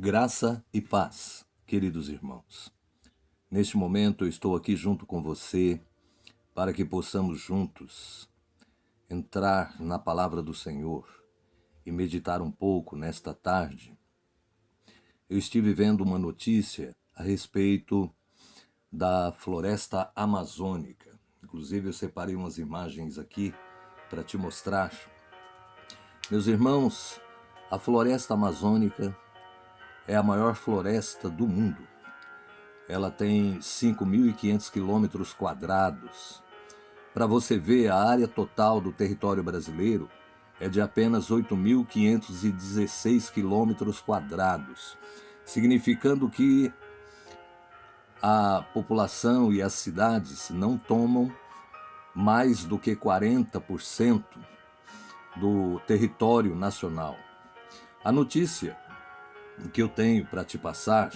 Graça e paz, queridos irmãos. Neste momento eu estou aqui junto com você para que possamos juntos entrar na palavra do Senhor e meditar um pouco nesta tarde. Eu estive vendo uma notícia a respeito da floresta amazônica. Inclusive eu separei umas imagens aqui para te mostrar. Meus irmãos, a floresta amazônica é a maior floresta do mundo. Ela tem 5.500 quilômetros quadrados. Para você ver, a área total do território brasileiro é de apenas 8.516 quilômetros quadrados, significando que a população e as cidades não tomam mais do que 40% do território nacional. A notícia que eu tenho para te passar,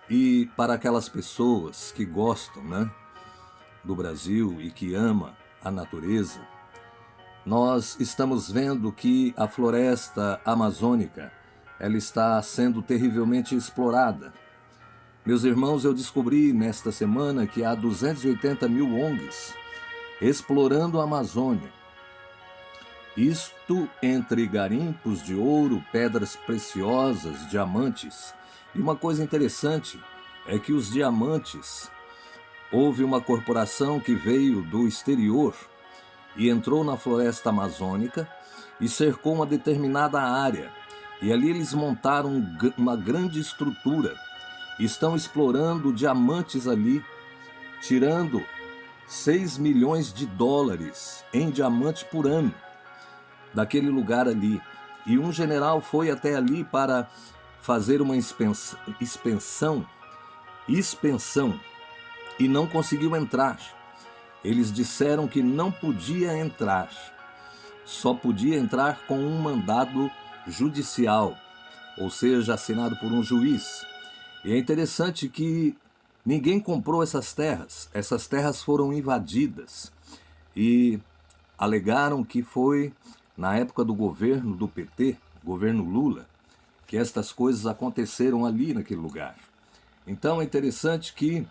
e para aquelas pessoas que gostam, do Brasil e que ama a natureza, nós estamos vendo que a floresta amazônica ela está sendo terrivelmente explorada. Meus irmãos, eu descobri nesta semana que há 280 mil ONGs explorando a Amazônia. Isto entre garimpos de ouro, pedras preciosas, diamantes. E uma coisa interessante é que os diamantes, houve uma corporação que veio do exterior e entrou na floresta amazônica e cercou uma determinada área. E ali eles montaram uma grande estrutura. Estão explorando diamantes ali, tirando 6 milhões de dólares em diamante por ano daquele lugar ali. E um general foi até ali para fazer uma expensão e não conseguiu entrar. Eles disseram que não podia entrar, só podia entrar com um mandado judicial, ou seja, assinado por um juiz. E é interessante que ninguém comprou essas terras foram invadidas e alegaram que foi na época do governo do PT, governo Lula, que estas coisas aconteceram ali naquele lugar. Então é interessante que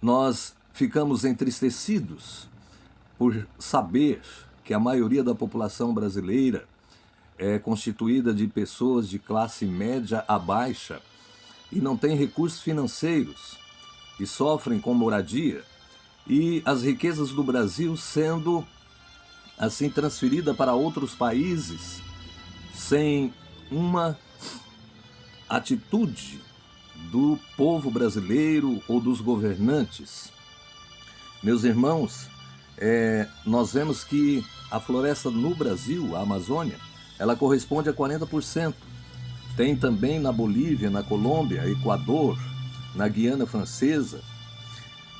nós ficamos entristecidos por saber que a maioria da população brasileira é constituída de pessoas de classe média a baixa e não tem recursos financeiros e sofrem com moradia, e as riquezas do Brasil sendo assim transferida para outros países sem uma atitude do povo brasileiro ou dos governantes. Meus irmãos, nós vemos que a floresta no Brasil, a Amazônia, ela corresponde a 40%. Tem também na Bolívia, na Colômbia, Equador, na Guiana Francesa,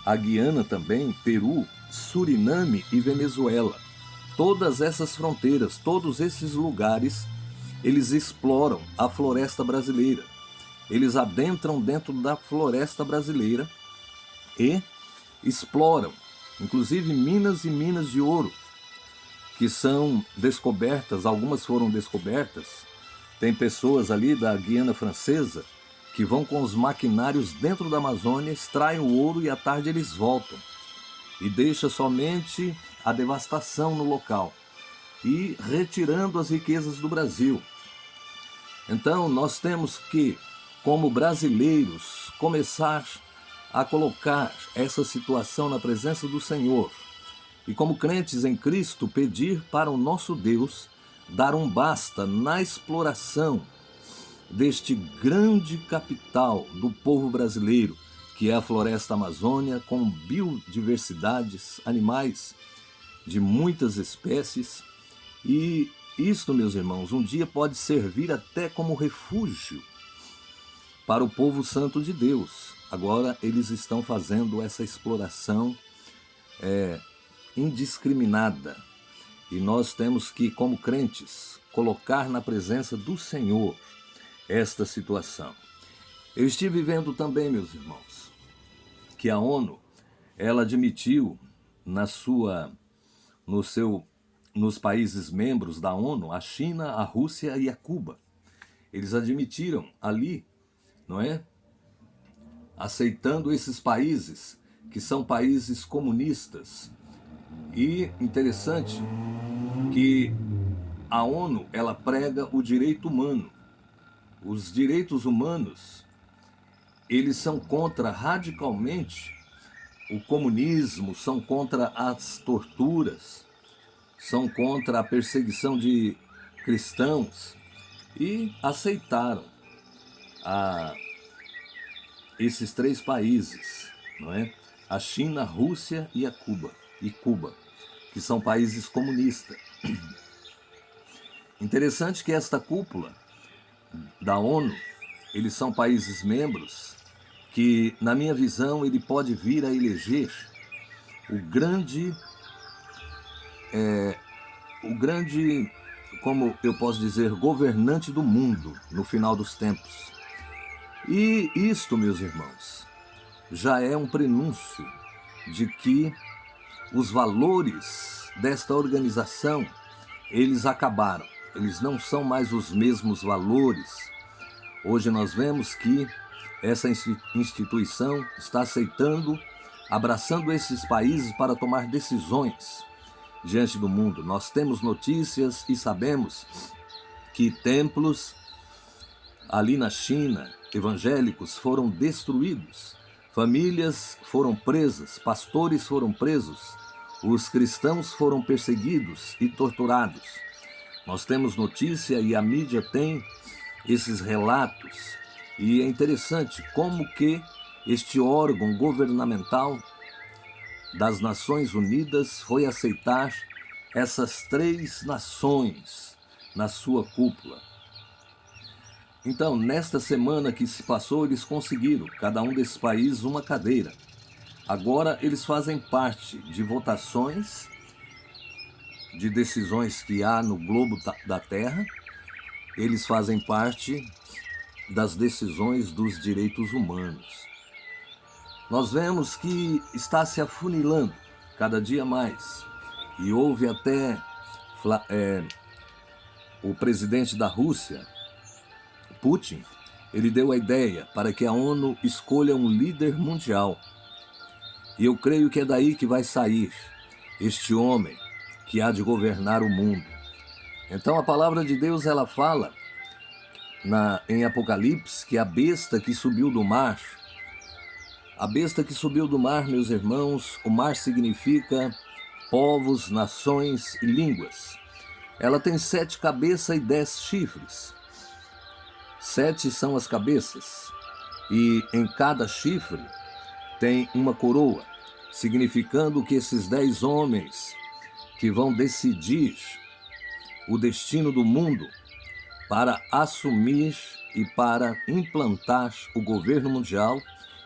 a Guiana também, Peru, Suriname e Venezuela. Todas essas fronteiras, todos esses lugares, eles exploram a floresta brasileira. Eles adentram dentro da floresta brasileira e exploram, inclusive minas e minas de ouro, que são descobertas, algumas foram descobertas. Tem pessoas ali da Guiana Francesa que vão com os maquinários dentro da Amazônia, extraem o ouro e à tarde eles voltam. E deixa somente a devastação no local e retirando as riquezas do Brasil. Então nós temos que, como brasileiros, começar a colocar essa situação na presença do Senhor e, como crentes em Cristo, pedir para o nosso Deus dar um basta na exploração deste grande capital do povo brasileiro, que é a floresta amazônica, com biodiversidades, animais de muitas espécies. E isto, meus irmãos, um dia pode servir até como refúgio para o povo santo de Deus. Agora eles estão fazendo essa exploração indiscriminada. E nós temos que, como crentes, colocar na presença do Senhor esta situação. Eu estive vendo também, meus irmãos, que a ONU, ela admitiu no seu nos países membros da ONU, a China, a Rússia e a Cuba. Eles admitiram ali, não é? Aceitando esses países, que são países comunistas. E interessante que a ONU, ela prega o direito humano. Os direitos humanos, eles são contra radicalmente o comunismo, são contra as torturas, são contra a perseguição de cristãos e aceitaram esses três países, não é? A China, a Rússia e Cuba, que são países comunistas. Interessante que esta cúpula da ONU, eles são países membros que, na minha visão, ele pode vir a eleger o grande, como eu posso dizer, governante do mundo no final dos tempos. E isto, meus irmãos, já é um prenúncio de que os valores desta organização, eles acabaram. Eles não são mais os mesmos valores. Hoje nós vemos que essa instituição está aceitando, abraçando esses países para tomar decisões diante do mundo. Nós temos notícias e sabemos que templos ali na China, evangélicos, foram destruídos, famílias foram presas, pastores foram presos, os cristãos foram perseguidos e torturados. Nós temos notícia e a mídia tem esses relatos. E é interessante como que este órgão governamental das Nações Unidas foi aceitar essas três nações na sua cúpula. Então, nesta semana que se passou, eles conseguiram, cada um desses países, uma cadeira. Agora, eles fazem parte de votações, de decisões que há no globo da Terra. Eles fazem parte das decisões dos direitos humanos. Nós vemos que está se afunilando cada dia mais. E houve até o presidente da Rússia, Putin, ele deu a ideia para que a ONU escolha um líder mundial. E eu creio que é daí que vai sair este homem que há de governar o mundo. Então a palavra de Deus, ela fala em Apocalipse que a besta que subiu do mar, meus irmãos, o mar significa povos, nações e línguas. Ela tem 7 cabeças e 10 chifres. 7 são as cabeças, e em cada chifre tem uma coroa, significando que esses 10 homens que vão decidir o destino do mundo para assumir e para implantar o governo mundial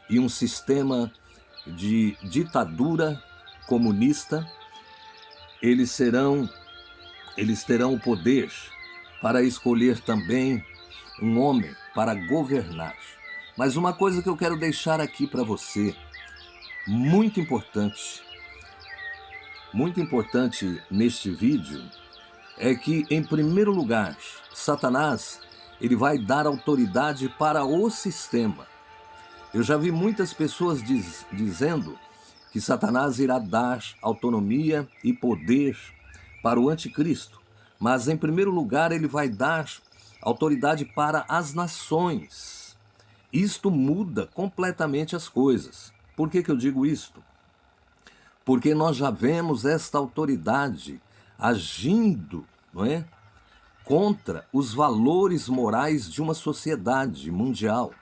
e um sistema de ditadura comunista, eles terão o poder para escolher também um homem para governar. Mas uma coisa que eu quero deixar aqui para você, muito importante neste vídeo, é que, em primeiro lugar, Satanás, ele vai dar autoridade para o sistema. Eu já vi muitas pessoas dizendo que Satanás irá dar autonomia e poder para o anticristo. Mas, em primeiro lugar, ele vai dar autoridade para as nações. Isto muda completamente as coisas. Por que eu digo isto? Porque nós já vemos esta autoridade agindo, não é? Contra os valores morais de uma sociedade mundial,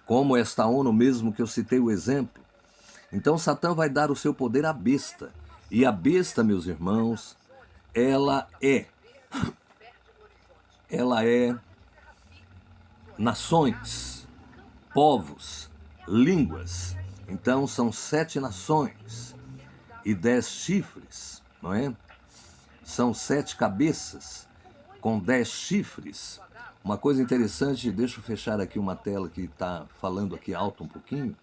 como esta ONU mesmo que eu citei o exemplo. Então Satã vai dar o seu poder à besta. E a besta, meus irmãos, ela é nações, povos, línguas. Então são 7 nações e 10 chifres, não é? São 7 cabeças com 10 chifres. Uma coisa interessante, deixa eu fechar aqui uma tela que está falando aqui alto um pouquinho.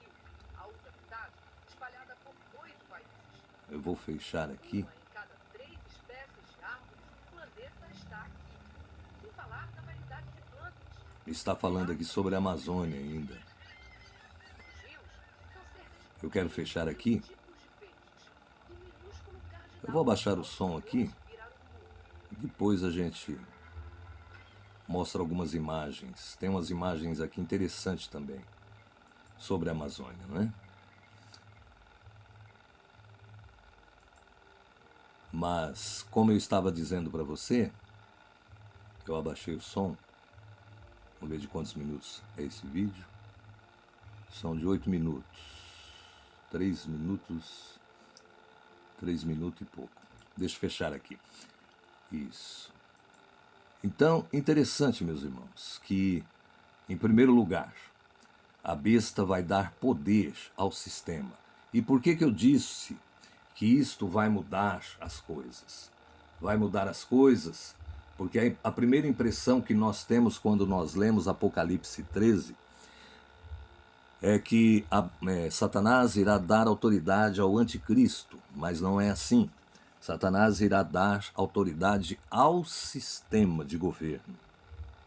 Eu vou fechar aqui. está falando aqui sobre a Amazônia ainda. Eu quero fechar aqui. Eu vou abaixar o som aqui. Depois a gente mostra algumas imagens. Tem umas imagens aqui interessantes também sobre a Amazônia, não é? Mas, como eu estava dizendo para você, eu abaixei o som. Vamos ver de quantos minutos é esse vídeo. São de 8 minutos. 3 minutos. 3 minutos e pouco. Deixa eu fechar aqui. Isso. Então, interessante, meus irmãos, que, em primeiro lugar, a besta vai dar poder ao sistema. E por que eu disse que isto vai mudar as coisas? Vai mudar as coisas porque a primeira impressão que nós temos quando nós lemos Apocalipse 13 é que Satanás irá dar autoridade ao anticristo, mas não é assim. Satanás irá dar autoridade ao sistema de governo,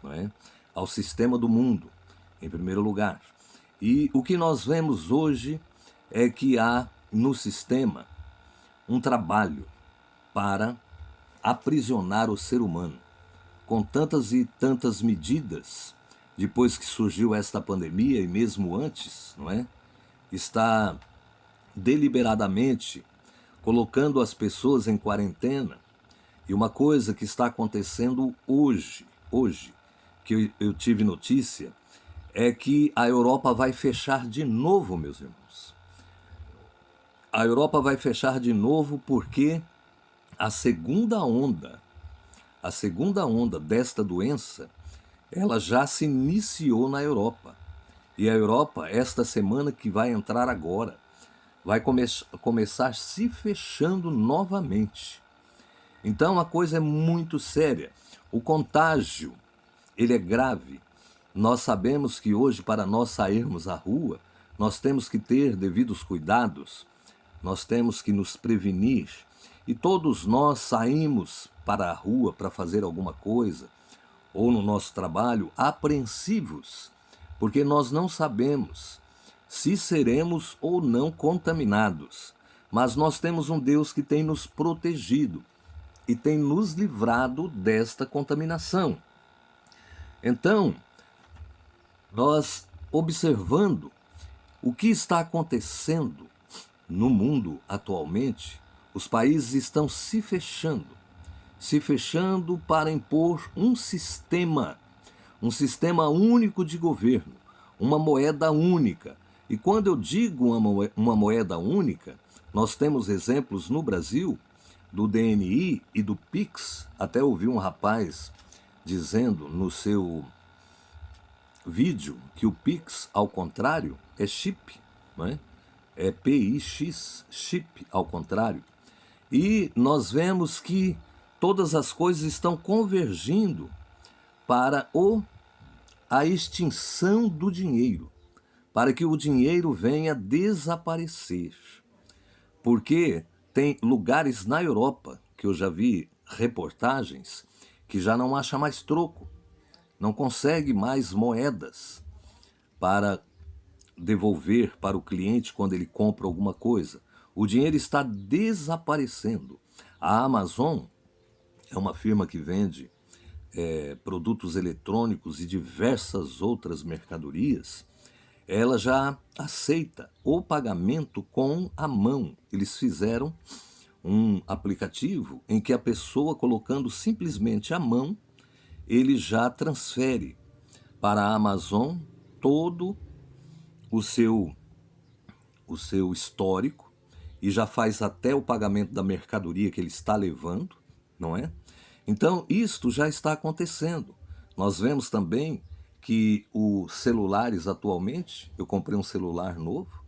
não é? Ao sistema do mundo, em primeiro lugar. E o que nós vemos hoje é que há no sistema um trabalho para aprisionar o ser humano, com tantas e tantas medidas, depois que surgiu esta pandemia e mesmo antes, não é? Está deliberadamente colocando as pessoas em quarentena. E uma coisa que está acontecendo hoje, que eu tive notícia, é que a Europa vai fechar de novo, meus irmãos. A Europa vai fechar de novo porque a segunda onda desta doença, ela já se iniciou na Europa. E a Europa, esta semana que vai entrar agora, vai começar se fechando novamente. Então a coisa é muito séria. O contágio, ele é grave. Nós sabemos que hoje, para nós sairmos à rua, nós temos que ter devidos cuidados, nós temos que nos prevenir. E todos nós saímos para a rua para fazer alguma coisa, ou no nosso trabalho, apreensivos, porque nós não sabemos se seremos ou não contaminados. Mas nós temos um Deus que tem nos protegido e tem nos livrado desta contaminação. Então, nós observando o que está acontecendo no mundo atualmente, os países estão se fechando para impor um sistema único de governo, uma moeda única. E quando eu digo uma moeda única, nós temos exemplos no Brasil do DNI e do Pix. Até ouvi um rapaz dizendo no seu vídeo que o Pix, ao contrário, é chip, não é? É PIX, chip ao contrário. E nós vemos que todas as coisas estão convergindo para a extinção do dinheiro, para que o dinheiro venha desaparecer. Porque tem lugares na Europa, que eu já vi reportagens, que já não acha mais troco, não consegue mais moedas para devolver para o cliente quando ele compra alguma coisa. O dinheiro está desaparecendo. A Amazon é uma firma que vende produtos eletrônicos e diversas outras mercadorias. Ela já aceita o pagamento com a mão. Eles fizeram um aplicativo em que a pessoa, colocando simplesmente a mão, ele já transfere para a Amazon todo o seu histórico e já faz até o pagamento da mercadoria que ele está levando, não é? Então, isto já está acontecendo. Nós vemos também que os celulares atualmente, eu comprei um celular novo,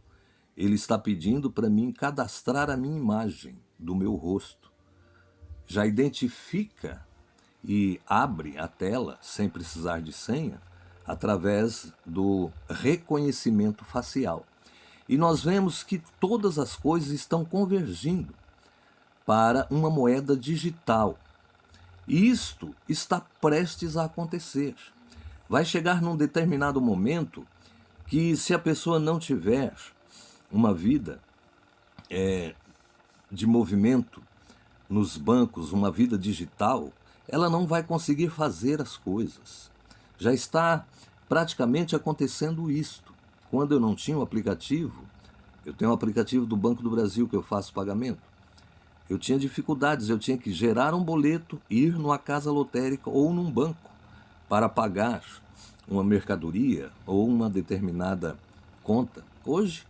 ele está pedindo para mim cadastrar a minha imagem do meu rosto. Já identifica e abre a tela, sem precisar de senha, através do reconhecimento facial. E nós vemos que todas as coisas estão convergindo para uma moeda digital. E isto está prestes a acontecer. Vai chegar num determinado momento que, se a pessoa não tiver uma vida de movimento nos bancos, uma vida digital, ela não vai conseguir fazer as coisas. Já está praticamente acontecendo isto. Quando eu não tinha o aplicativo, eu tenho um aplicativo do Banco do Brasil que eu faço pagamento. Eu tinha dificuldades, eu tinha que gerar um boleto, ir numa casa lotérica ou num banco para pagar uma mercadoria ou uma determinada conta. Hoje,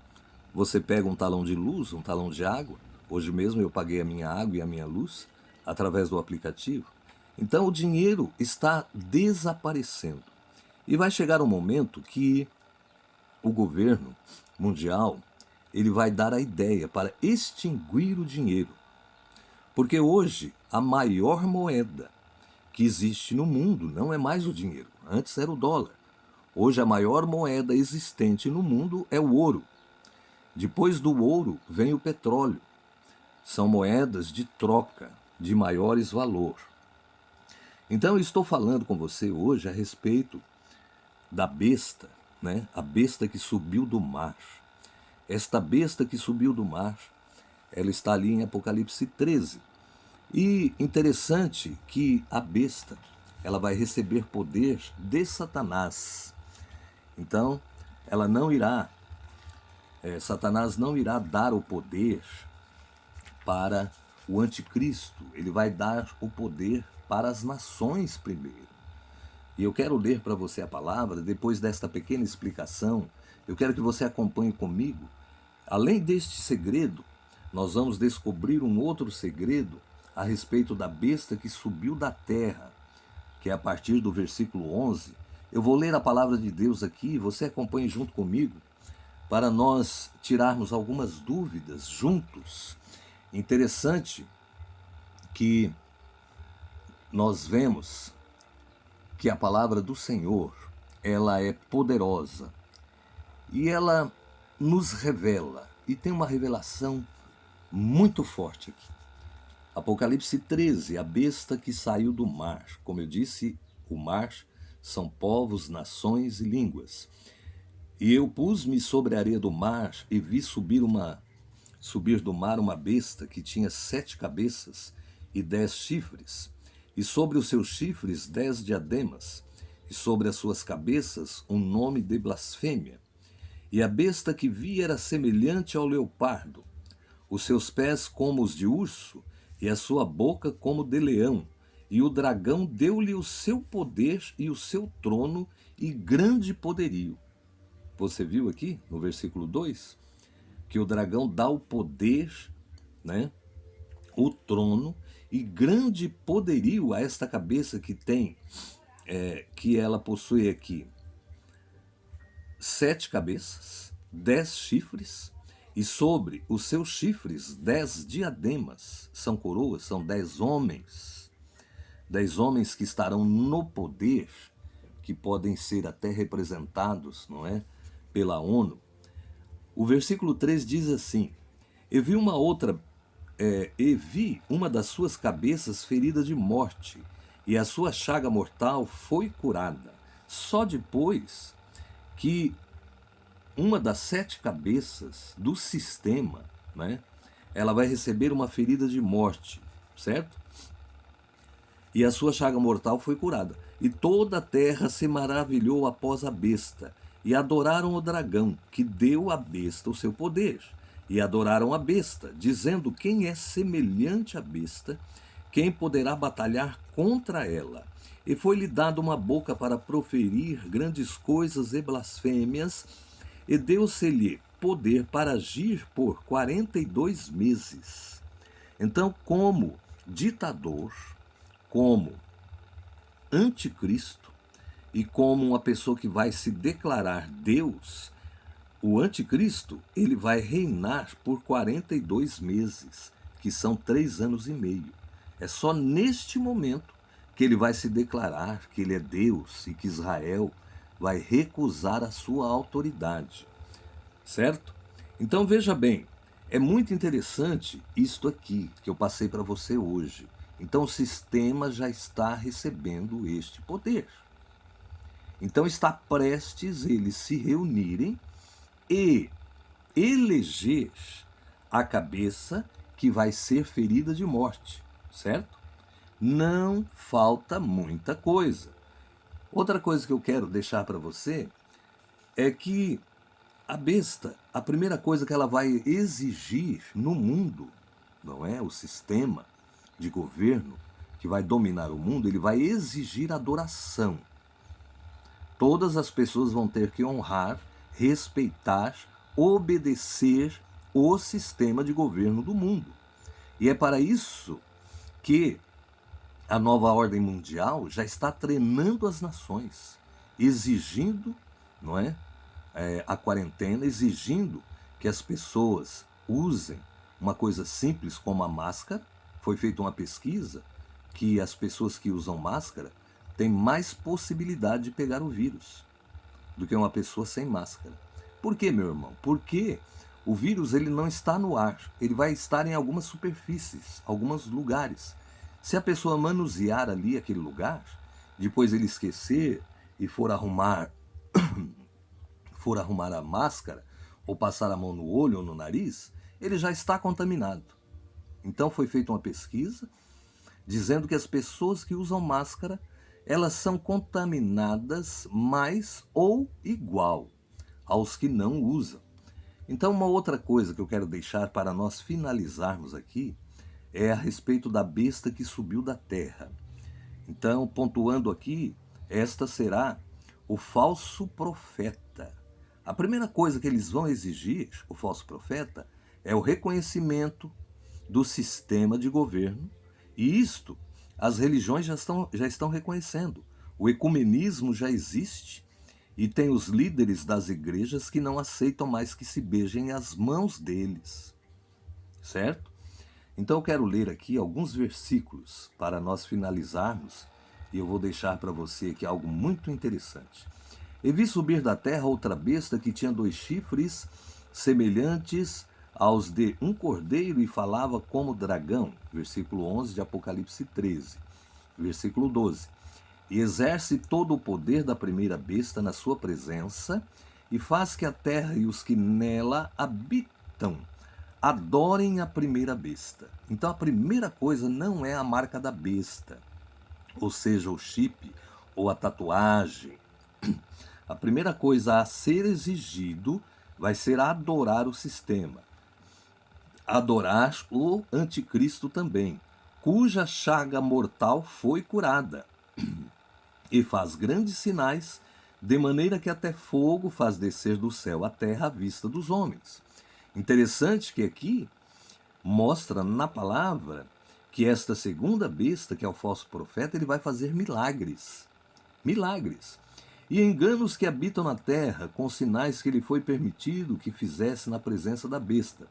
você pega um talão de luz, um talão de água. Hoje mesmo eu paguei a minha água e a minha luz através do aplicativo. Então o dinheiro está desaparecendo. E vai chegar um momento que o governo mundial ele vai dar a ideia para extinguir o dinheiro. Porque hoje a maior moeda que existe no mundo não é mais o dinheiro. Antes era o dólar. Hoje a maior moeda existente no mundo é o ouro. Depois do ouro vem o petróleo. São moedas de troca de maiores valor. Então eu estou falando com você hoje a respeito da besta, né? A besta que subiu do mar. Esta besta que subiu do mar, ela está ali em Apocalipse 13. E interessante que a besta, ela vai receber poder de Satanás. Então, ela não irá, Satanás não irá dar o poder para o anticristo. Ele vai dar o poder para as nações primeiro. E eu quero ler para você a palavra, depois desta pequena explicação, eu quero que você acompanhe comigo. Além deste segredo, nós vamos descobrir um outro segredo a respeito da besta que subiu da terra, que é a partir do versículo 11. Eu vou ler a palavra de Deus aqui, você acompanhe junto comigo, para nós tirarmos algumas dúvidas juntos. Interessante que nós vemos que a palavra do Senhor, ela é poderosa e ela nos revela, e tem uma revelação muito forte aqui. Apocalipse 13, a besta que saiu do mar. Como eu disse, o mar são povos, nações e línguas. E eu pus-me sobre a areia do mar e vi subir do mar uma besta que tinha 7 cabeças e 10 chifres, e sobre os seus chifres 10 diademas, e sobre as suas cabeças um nome de blasfêmia. E a besta que vi era semelhante ao leopardo, os seus pés como os de urso, e a sua boca como de leão. E o dragão deu-lhe o seu poder e o seu trono e grande poderio. Você viu aqui no versículo 2 que o dragão dá o poder, né, o trono e grande poderio a esta cabeça que tem, que ela possui aqui 7 cabeças, 10 chifres, e sobre os seus chifres 10 diademas. São coroas, são 10 homens. 10 homens que estarão no poder, que podem ser até representados, não é, pela ONU. O versículo 3 diz assim: E vi uma das suas cabeças ferida de morte, e a sua chaga mortal foi curada. Só depois que uma das 7 cabeças do sistema, né, ela vai receber uma ferida de morte, certo? E a sua chaga mortal foi curada. E toda a terra se maravilhou após a besta, e adoraram o dragão, que deu à besta o seu poder. E adoraram a besta, dizendo: quem é semelhante à besta? Quem poderá batalhar contra ela? E foi-lhe dada uma boca para proferir grandes coisas e blasfêmias, e deu-se-lhe poder para agir por 42 meses. Então, como ditador, como anticristo e como uma pessoa que vai se declarar Deus, o anticristo, ele vai reinar por 42 meses, que são 3 anos e meio. É só neste momento que ele vai se declarar que ele é Deus e que Israel vai recusar a sua autoridade, certo? Então veja bem, é muito interessante isto aqui que eu passei para você hoje. Então o sistema já está recebendo este poder. Então está prestes eles se reunirem e eleger a cabeça que vai ser ferida de morte, certo? Não falta muita coisa. Outra coisa que eu quero deixar para você é que a besta, a primeira coisa que ela vai exigir no mundo, não é? O sistema de governo que vai dominar o mundo, ele vai exigir adoração. Todas as pessoas vão ter que honrar, respeitar, obedecer o sistema de governo do mundo. E é para isso que a nova ordem mundial já está treinando as nações, exigindo, não é, a quarentena, exigindo que as pessoas usem uma coisa simples como a máscara. Foi feita uma pesquisa que as pessoas que usam máscara têm mais possibilidade de pegar o vírus do que uma pessoa sem máscara. Por quê, meu irmão? Porque o vírus ele não está no ar, ele vai estar em algumas superfícies, alguns lugares. Se a pessoa manusear ali aquele lugar, depois ele esquecer e for arrumar a máscara, ou passar a mão no olho ou no nariz, ele já está contaminado. Então foi feita uma pesquisa dizendo que as pessoas que usam máscara, elas são contaminadas mais ou igual aos que não usam. Então uma outra coisa que eu quero deixar para nós finalizarmos aqui é a respeito da besta que subiu da terra. Então, pontuando aqui, esta será o falso profeta. A primeira coisa que eles vão exigir, o falso profeta, é o reconhecimento do sistema de governo, e isto as religiões já estão reconhecendo. O ecumenismo já existe e tem os líderes das igrejas que não aceitam mais que se beijem as mãos deles, certo? Então eu quero ler aqui alguns versículos para nós finalizarmos, e eu vou deixar para você aqui algo muito interessante. E vi subir da terra outra besta que tinha 2 chifres semelhantes aos de um cordeiro e falava como dragão. Versículo 11 de Apocalipse 13. Versículo 12. E exerce todo o poder da primeira besta na sua presença e faz que a terra e os que nela habitam adorem a primeira besta. Então a primeira coisa não é a marca da besta, ou seja, o chip ou a tatuagem. A primeira coisa a ser exigido vai ser adorar o sistema. Adorar o anticristo também, cuja chaga mortal foi curada. E faz grandes sinais, de maneira que até fogo faz descer do céu a terra à vista dos homens. Interessante que aqui mostra na palavra que esta segunda besta, que é o falso profeta, ele vai fazer milagres. Milagres. E enganos que habitam na terra, com sinais que lhe foi permitido que fizesse na presença da besta,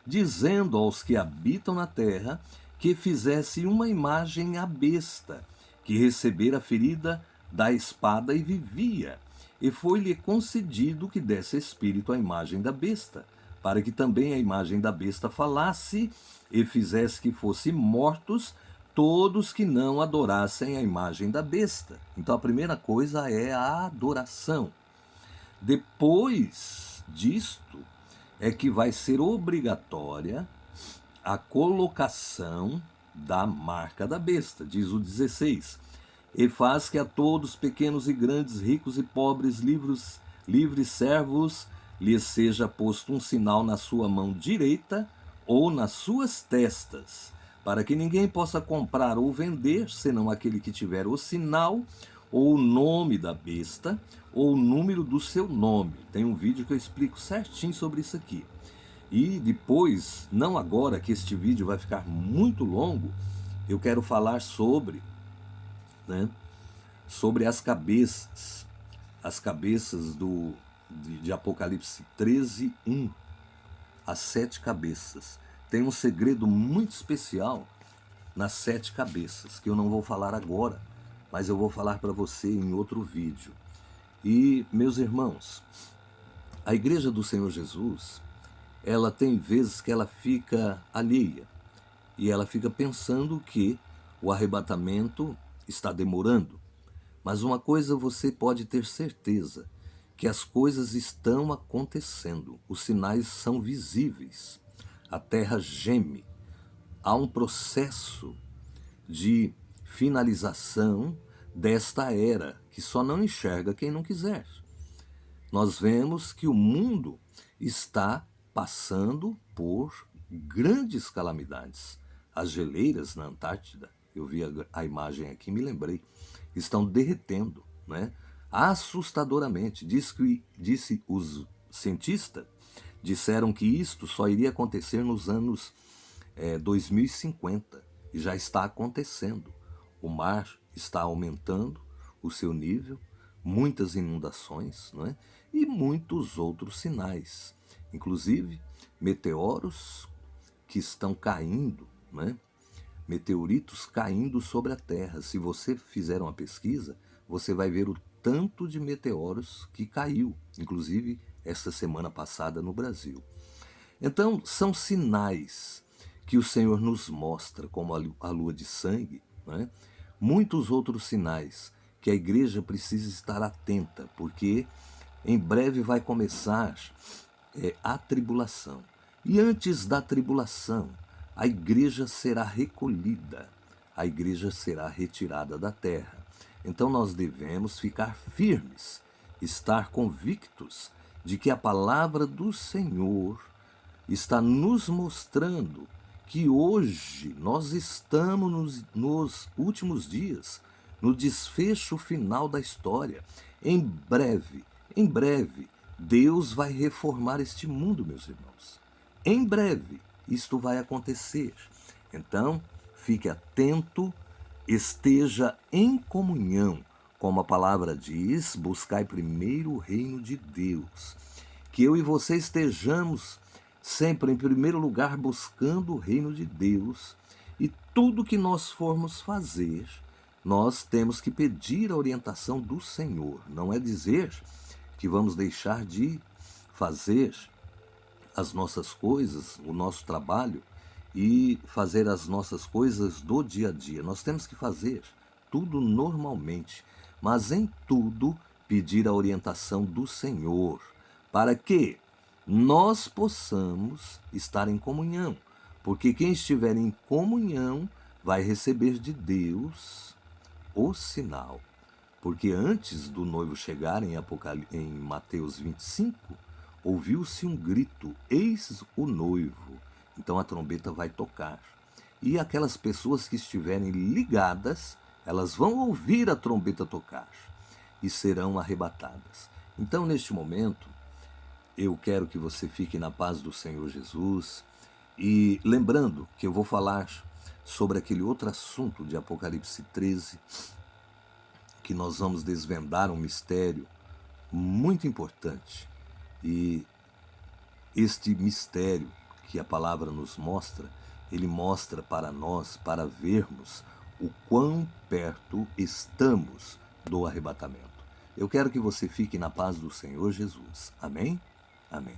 dizendo aos que habitam na terra que fizesse uma imagem à besta, que recebera a ferida da espada e vivia. E foi-lhe concedido que desse espírito à imagem da besta, para que também a imagem da besta falasse e fizesse que fossem mortos todos que não adorassem a imagem da besta. Então a primeira coisa é a adoração. Depois disto é que vai ser obrigatória a colocação da marca da besta, diz o 16. E faz que a todos, pequenos e grandes, ricos e pobres, livres servos, lhes seja posto um sinal na sua mão direita ou nas suas testas, para que ninguém possa comprar ou vender, senão aquele que tiver o sinal, ou o nome da besta, ou o número do seu nome. Tem um vídeo que eu explico certinho sobre isso aqui. E depois, não agora que este vídeo vai ficar muito longo, eu quero falar sobre as cabeças. As cabeças de Apocalipse 13, 1. As 7 cabeças. Tem um segredo muito especial nas 7 cabeças, que eu não vou falar agora, mas eu vou falar para você em outro vídeo. E, meus irmãos, a Igreja do Senhor Jesus, ela tem vezes que ela fica alheia, e ela fica pensando que o arrebatamento está demorando. Mas uma coisa você pode ter certeza, que as coisas estão acontecendo, os sinais são visíveis, a terra geme, há um processo de finalização desta era, que só não enxerga quem não quiser. Nós vemos que o mundo está passando por grandes calamidades. As geleiras na Antártida, eu vi a imagem aqui e me lembrei, estão derretendo, né? Assustadoramente. Disse os cientistas, disseram que isto só iria acontecer nos anos 2050, e já está acontecendo. O mar está aumentando o seu nível, muitas inundações, não é? E muitos outros sinais, inclusive meteoros que estão caindo, né? Meteoritos caindo sobre a Terra. Se você fizer uma pesquisa, você vai ver o tanto de meteoros que caiu, inclusive esta semana passada no Brasil. Então, são sinais que o Senhor nos mostra, como a lua de sangue, né? Muitos outros sinais que a igreja precisa estar atenta, porque em breve vai começar a tribulação. E antes da tribulação, a igreja será recolhida, a igreja será retirada da terra. Então nós devemos ficar firmes, estar convictos de que a palavra do Senhor está nos mostrando que hoje nós estamos nos últimos dias, no desfecho final da história. Em breve, Deus vai reformar este mundo, meus irmãos. Em breve, isto vai acontecer. Então, fique atento, esteja em comunhão, como a palavra diz, buscai primeiro o reino de Deus. Que eu e você estejamos sempre em primeiro lugar buscando o reino de Deus, e tudo que nós formos fazer, nós temos que pedir a orientação do Senhor. Não é dizer que vamos deixar de fazer as nossas coisas, o nosso trabalho, e fazer as nossas coisas do dia a dia. Nós temos que fazer tudo normalmente, mas em tudo pedir a orientação do Senhor, para que nós possamos estar em comunhão, porque quem estiver em comunhão vai receber de Deus o sinal. Porque antes do noivo chegar, em Mateus 25, ouviu-se um grito: eis o noivo. Então a trombeta vai tocar. E aquelas pessoas que estiverem ligadas, elas vão ouvir a trombeta tocar e serão arrebatadas. Então, neste momento, eu quero que você fique na paz do Senhor Jesus. E lembrando que eu vou falar sobre aquele outro assunto de Apocalipse 13, que nós vamos desvendar um mistério muito importante. E este mistério que a palavra nos mostra, ele mostra para nós, para vermos o quão perto estamos do arrebatamento. Eu quero que você fique na paz do Senhor Jesus. Amém? Amém.